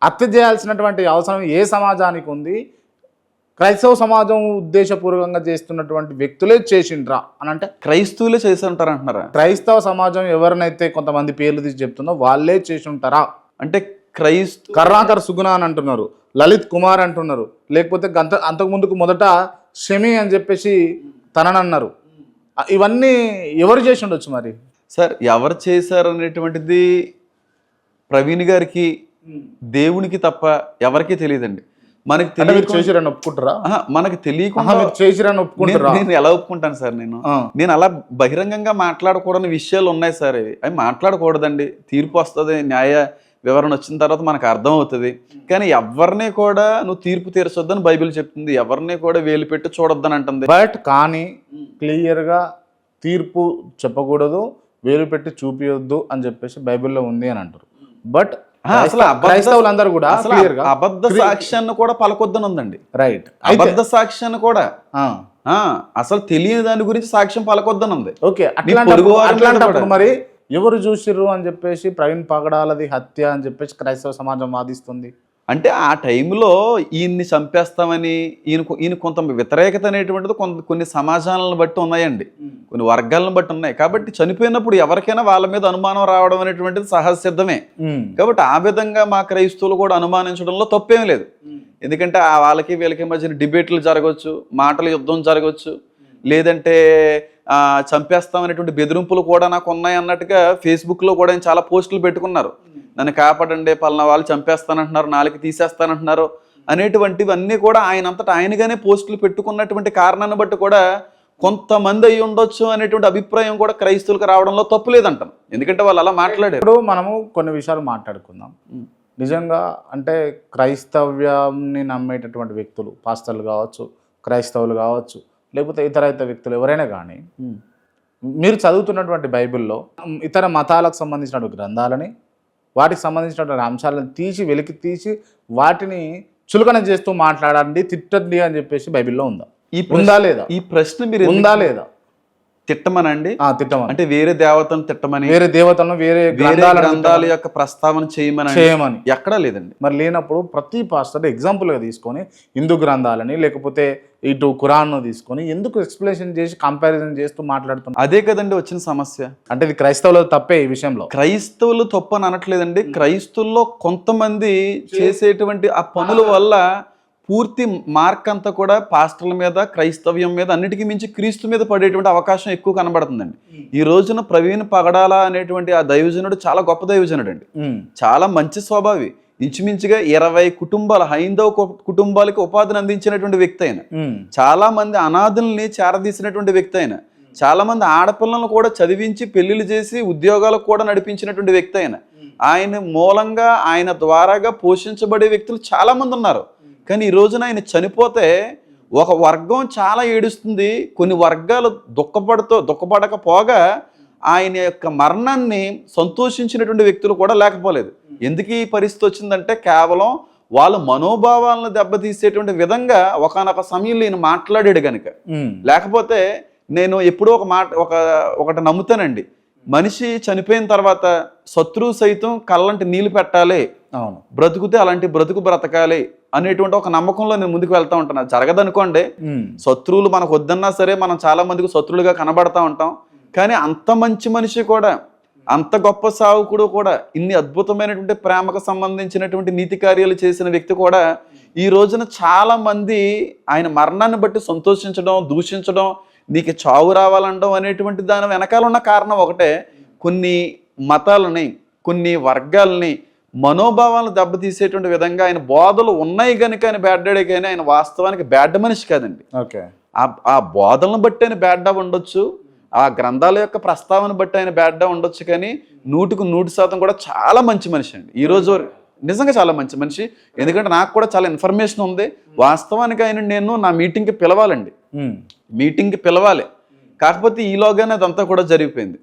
హత్య చేయాల్సినటువంటి అవసరం ఏ సమాజానికి ఉంది? క్రైస్తవ సమాజం ఉద్దేశపూర్వకంగా చేస్తున్నటువంటి వ్యక్తులే చేసిండ్రా అని అంటే క్రైస్తవులే చేసి ఉంటారు అంటున్నారా? క్రైస్తవ సమాజం ఎవరినైతే కొంతమంది పేర్లు తీసి చెప్తుందో వాళ్ళే చేసి ఉంటారా అంటే కర్ణాకర్ సుగుణ అని అంటున్నారు, లలిత్ కుమార్ అంటున్నారు, లేకపోతే అంతకుముందుకు మొదట షమి అని చెప్పేసి తననన్నారు. ఇవన్నీ ఎవరు చేసి ఉండొచ్చు మరి? సార్ ఎవరు చేశారు అనేటువంటిది ప్రవీణ్ గారికి దేవునికి తప్ప ఎవరికీ తెలియదండి. మనకి చేసిరని ఒప్పుకుంటారా? మనకి తెలియకుండా చేసిరని ఒప్పుకుంటారా? నేను ఎలా ఒప్పుకుంటాను సార్? నేను అలా బహిరంగంగా మాట్లాడకూడని విషయాలు ఉన్నాయి సార్. అవి మాట్లాడకూడదండి. తీర్పు వస్తుంది, న్యాయ వివరణ వచ్చిన తర్వాత మనకు అర్థం అవుతుంది. కానీ ఎవరిని కూడా నువ్వు తీర్పు తీర్చొద్దని బైబిల్ చెప్తుంది, ఎవరిని కూడా వేలు పెట్టి చూడొద్దని అంటుంది. కానీ క్లియర్గా తీర్పు చెప్పకూడదు, వేలు పెట్టి చూపించొద్దు అని చెప్పేసి బైబిల్లో ఉంది అని అంటారు. బట్ అసలు క్రైస్తవులందరూ కూడా అబద్ధ సాక్ష్యాన్ని కూడా పలకొద్దని ఉందండి. రైట్, అబద్ధ సాక్ష్యాన్ని కూడా అసలు తెలియని దాని గురించి సాక్ష్యం పలకొద్దని ఉంది. ఓకే, అట్లాంటప్పుడు మరి ఎవరు చూసిర్రు అని చెప్పేసి ప్రవీణ్ పగడాలది హత్య అని చెప్పేసి క్రైస్తవ సమాజం వాదిస్తుంది. అంటే ఆ టైంలో ఈయన్ని చంపేస్తామని ఈయన కొంత వ్యతిరేకత అనేటువంటిది కొన్ని సమాజాలను బట్టి ఉన్నాయండి, కొన్ని వర్గాలను బట్టి ఉన్నాయి. కాబట్టి చనిపోయినప్పుడు ఎవరికైనా వాళ్ళ మీద అనుమానం రావడం అనేటువంటిది సహజసిద్ధమే. కాబట్టి ఆ విధంగా మా క్రైస్తవులు కూడా అనుమానించడంలో తప్పేం లేదు. ఎందుకంటే వాళ్ళకి వీళ్ళకి మధ్యన డిబేట్లు జరగవచ్చు, మాటల యుద్ధం జరగవచ్చు, లేదంటే చంపేస్తామనేటువంటి బెదిరింపులు కూడా నాకు ఉన్నాయి అన్నట్టుగా ఫేస్బుక్లో కూడా చాలా పోస్టులు పెట్టుకున్నారు. నన్ను కాపాడండి, పలానా వాళ్ళు చంపేస్తానంటున్నారు, నాలుగు తీసేస్తానంటున్నారు అనేటువంటివన్నీ కూడా ఆయనంతటా ఆయనగానే పోస్టులు పెట్టుకున్నటువంటి కారణాన్ని బట్టి కూడా కొంతమంది అయ్యి ఉండొచ్చు అనేటువంటి అభిప్రాయం కూడా క్రైస్తవులకు రావడంలో తప్పు లేదంటాం. ఎందుకంటే వాళ్ళు అలా మాట్లాడారు. ఇప్పుడు మనము కొన్ని విషయాలు మాట్లాడుకుందాం. నిజంగా అంటే క్రైస్తవ్యాన్ని నమ్మేటటువంటి వ్యక్తులు, పాస్టర్లు కావచ్చు, క్రైస్తవులు కావచ్చు, లేకపోతే ఇతర వ్యక్తులు ఎవరైనా కానీ మీరు చదువుతున్నటువంటి బైబిల్లో ఇతర మతాలకు సంబంధించినటువంటి గ్రంథాలని, వాటికి సంబంధించినటువంటి అంశాలను వెలికి తీసి వాటిని చులకన చేస్తూ మాట్లాడండి, తిట్టండి అని చెప్పేసి బైబిల్లో ఉందా? ఉందా లేదా? ఈ ప్రశ్న మీరు ఉందా లేదా? తిట్టమనండి, తిట్టమని అంటే వేరే దేవతను తిట్టమని, వేరే దేవతలను వేరే గ్రంథాల యొక్క ప్రస్తావన చేయమని ఎక్కడా లేదండి. మరి లేనప్పుడు ప్రతి పాస్టర్ ఎగ్జాంపుల్గా తీసుకొని హిందూ గ్రంథాలని లేకపోతే ఇటు ఖురాన్ను తీసుకొని ఎందుకు ఎక్స్ప్లెనేషన్ చేసి కంపారిజన్ చేస్తూ మాట్లాడుతున్నారు? అదే కదండి వచ్చిన సమస్య. అంటే ఇది క్రైస్తవులు తప్పే ఈ విషయంలో. క్రైస్తవులు తప్పు అని అనట్లేదండి. క్రైస్తవుల్లో కొంతమంది చేసేటువంటి ఆ పనుల వల్ల పూర్తి మార్క్ అంతా కూడా పాస్టర్ల మీద, క్రైస్తవ్యం మీద, అన్నిటికీ మించి క్రీస్తు మీద పడేటువంటి అవకాశం ఎక్కువ కనబడుతుందండి. ఈ రోజున ప్రవీణ్ పగడాల అనేటువంటి ఆ దైవజనుడు చాలా గొప్ప దైవజనుడు అండి, చాలా మంచి స్వభావి. ఇంచుమించుగా 20 కుటుంబాలు, హైందవ కుటుంబాలకి ఉపాధిని అందించినటువంటి వ్యక్తి అయిన, చాలా మంది అనాథుల్ని చేరదీసినటువంటి వ్యక్తి అయిన, చాలా మంది ఆడపిల్లలను కూడా చదివించి పెళ్లిళ్ళు చేసి ఉద్యోగాలకు కూడా నడిపించినటువంటి వ్యక్తి అయిన, ఆయన మూలంగా ఆయన ద్వారాగా పోషించబడే వ్యక్తులు చాలా మంది ఉన్నారు. కానీ ఈ రోజున ఆయన చనిపోతే ఒక వర్గం చాలా ఏడుస్తుంది, కొన్ని వర్గాలు దుఃఖపడకపోగా ఆయన యొక్క మరణాన్ని సంతోషించినటువంటి వ్యక్తులు కూడా లేకపోలేదు. ఎందుకు ఈ పరిస్థితి వచ్చిందంటే కేవలం వాళ్ళ మనోభావాలను దెబ్బతీసేటువంటి విధంగా ఒకానొక సమయంలో ఈయన మాట్లాడాడు కనుక. లేకపోతే నేను ఎప్పుడూ ఒకటి నమ్ముతానండి, మనిషి చనిపోయిన తర్వాత శత్రువు సైతం కళ్ళంటి నీళ్లు పెట్టాలి, బ్రతుకుతే అలాంటి బ్రతకాలి అనేటువంటి ఒక నమ్మకంలో నేను ముందుకు వెళ్తా ఉంటాను. అది జరగదనుకోండి, శత్రువులు మనకు వద్దన్నా సరే మనం చాలా మందికి శత్రువులుగా కనబడతా ఉంటాం. కానీ అంత మంచి మనిషి కూడా, అంత గొప్ప సావుకుడు కూడా, ఇన్ని అద్భుతమైనటువంటి ప్రేమకు సంబంధించినటువంటి నీతి కార్యాలు చేసిన వ్యక్తి కూడా ఈ రోజున చాలా మంది ఆయన మరణాన్ని బట్టి సంతోషించడం, దూషించడం, నీకు చావు రావాలండం అనేటువంటి దాని వెనకాల ఉన్న కారణం ఒకటే, కొన్ని మతాలని, కొన్ని వర్గాలని, మనోభావాలను దెబ్బతీసేటువంటి విధంగా ఆయన బోధలు ఉన్నాయి కనుక ఆయన బ్యాడ్డాడే, కానీ ఆయన వాస్తవానికి బ్యాడ్ మనిషి కాదండి. ఆ బోధలను బట్టి ఆయన బ్యాడ్డా ఉండొచ్చు, ఆ గ్రంథాల యొక్క ప్రస్తావన బట్టి ఆయన బ్యాడ్డా ఉండొచ్చు, కానీ 100కు 100% కూడా చాలా మంచి మనిషి అండి. ఈరోజు నిజంగా చాలా మంచి మనిషి. ఎందుకంటే నాకు కూడా చాలా ఇన్ఫర్మేషన్ ఉంది. వాస్తవానికి ఆయన నేను నా మీటింగ్కి పిలవాలండి, మీటింగ్కి పిలవాలి. కాకపోతే ఈలోగానే అదంతా కూడా జరిగిపోయింది.